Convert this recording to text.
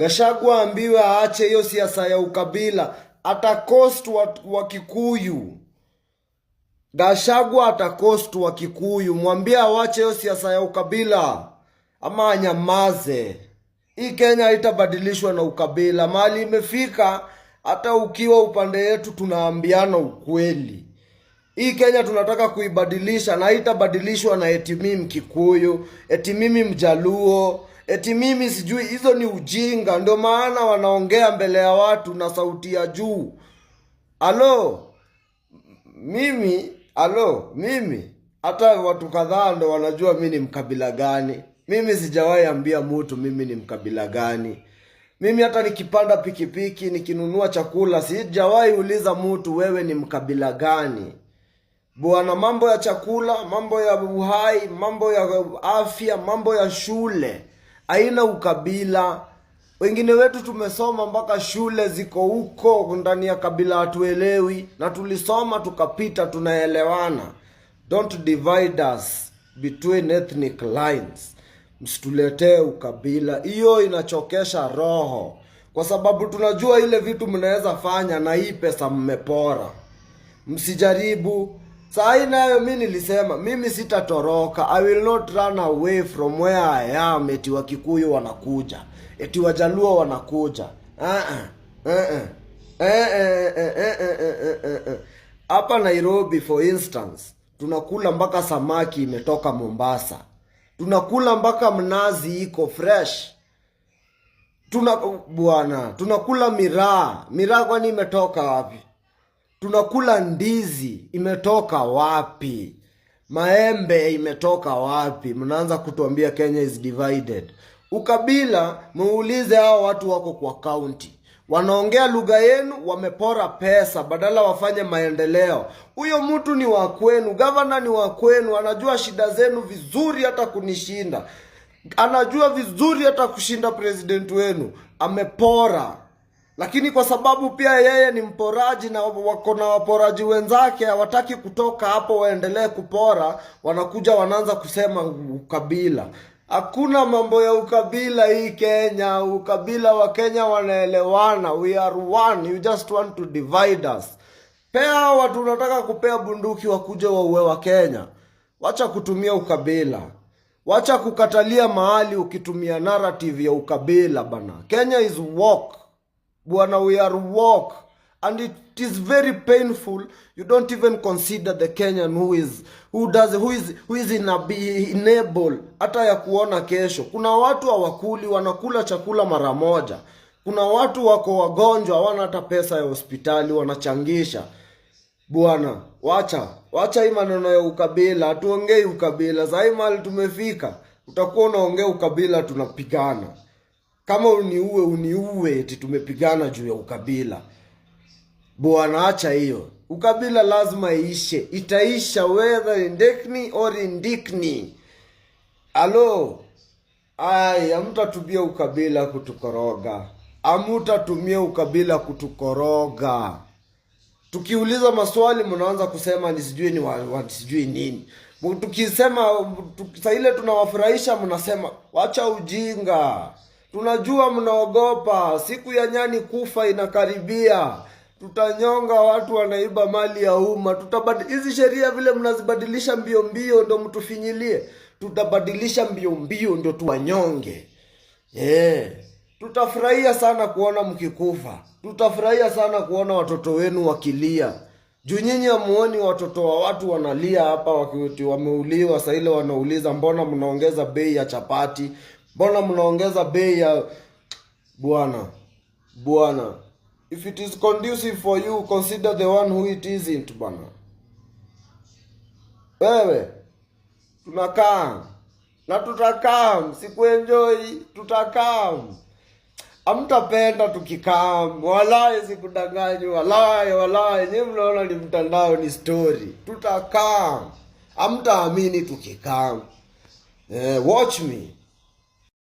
Gachagua ambiwe aache hiyo siasa ya ukabila. Atakost wa Kikuyu. Gachagua atakost wa Kikuyu. Mwambie awache hiyo siasa ya ukabila ama anyamaze. Hii Kenya haitabadilishwa na ukabila. Mahali imefika, hata ukiwa upande yetu tunaambiana ukweli. Hii Kenya tunataka kuibadilisha na haitabadilishwa na eti mimi Mkikuyu, eti mimi Mjaluo, eti mimi sijui. Hizo ni ujinga. Ndio maana wanaongea mbele ya watu na sauti ya juu. Mimi hata watu kadhaa ndio wanajua mimi ni mkabila gani. Mimi sijawahi ambia mtu mimi ni mkabila gani. Mimi hata nikipanda pikipiki, nikinunua chakula, sijawahi uliza mtu wewe ni mkabila gani. Bwana, mambo ya chakula, mambo ya uhai, mambo ya afya, mambo ya shule haina ukabila. Wengine wetu tumesoma mpaka shule ziko huko ndani ya kabila hatuelewi, na tulisoma tukapita, tunaelewana. Don't divide us between ethnic lines. Msituletee ukabila. Hiyo inachokesha roho, kwa sababu tunajua ile vitu mnaweza fanya na hii pesa mmepora. Msijaribu. Saa hii nayo mimi nilisema mimi sitatoroka. I will not run away from where I am. Eti wa Kikuyu wanakuja, eti Wajaluo wanakuja. Hapa Nairobi for instance, tunakula mpaka samaki imetoka Mombasa. Tunakula mpaka mnazi iko fresh. Tunakula miraa. Miraa kwani imetoka wapi? Tunakula ndizi, imetoka wapi? Maembe imetoka wapi? Mnaanza kutuambia Kenya is divided. Ukabila, muulize hao watu wako kwa county. Wanaongea lugha yenu, wamepora pesa badala wafanye maendeleo. Huyo mtu ni wa kwenu, governor ni wa kwenu, anajua shida zenu vizuri hata kunishinda. Anajua vizuri hata kushinda president wenu. Amepora. Lakini kwa sababu pia yeye ni mporaji na wako na waporaji wenzake, hawataki kutoka hapo waendelee kupora, wanakuja wanaanza kusema ukabila. Hakuna mambo ya ukabila hii Kenya. Ukabila wa Kenya wanaelewana. We are one. You just want to divide us. Pea watu unataka kupea bunduki wakuje waue wa Kenya. Wacha kutumia ukabila. Wacha kukatalia mahali ukitumia narrative ya ukabila bana. Kenya is woke. Bwana, we are woke. And it is very painful. You don't even consider the Kenyan who is enabled hata ya kuona kesho. Kuna watu hawakuli, wanakula chakula mara moja. Kuna watu wako wagonjwa, hawana hata pesa ya hospitali, wanachangisha. Bwana, wacha hii maneno ya ukabila. Hatuongei ukabila. Sasa hii mahali tumefika, utakuwa unaongea ukabila, tunapigana. Kama uniue eti tumepigana juu ya ukabila. Bwana, acha hiyo. Ukabila lazima iishe. Itaisha whether indikni or indikni. Hamtatumia ukabila kutukoroga. Hamtatumia ukabila kutukoroga. Tukiuliza maswali mnaanza kusema ni sijui nini. Tukisema saa ile tunawafurahisha mnasema wacha ujinga. Tunajua mnaogopa. Siku ya nyani kufa inakaribia. Tutanyonga watu wanaiba mali ya umma. Hizi sheria vile mnazibadilisha mbio mbio ndo mtufinyilie. Tutabadilisha mbio mbio ndo tuwanyonge. Tutafurahia sana kuona mkikufa. Tutafurahia sana kuona watoto wenu wakilia. Juu nyinyi hamuoni watoto wa watu wanalia hapa wakiwa wameuliwa. Saa ile wanauliza mbona mnaongeza bei ya chapati? Mbona mnaongeza bei ya Bwana. If it is conducive for you, consider the one who it isn't bwana. Wewe, tunakaa. Na tutakaa, sikuenjoy, tutakaa. Hamtapenda tukikaa. Walai sikudanganyi, walai. Nyinyi mnaona ni mtandao, ni story. Tutakaa. Hamtaamini tukikaa. Watch me.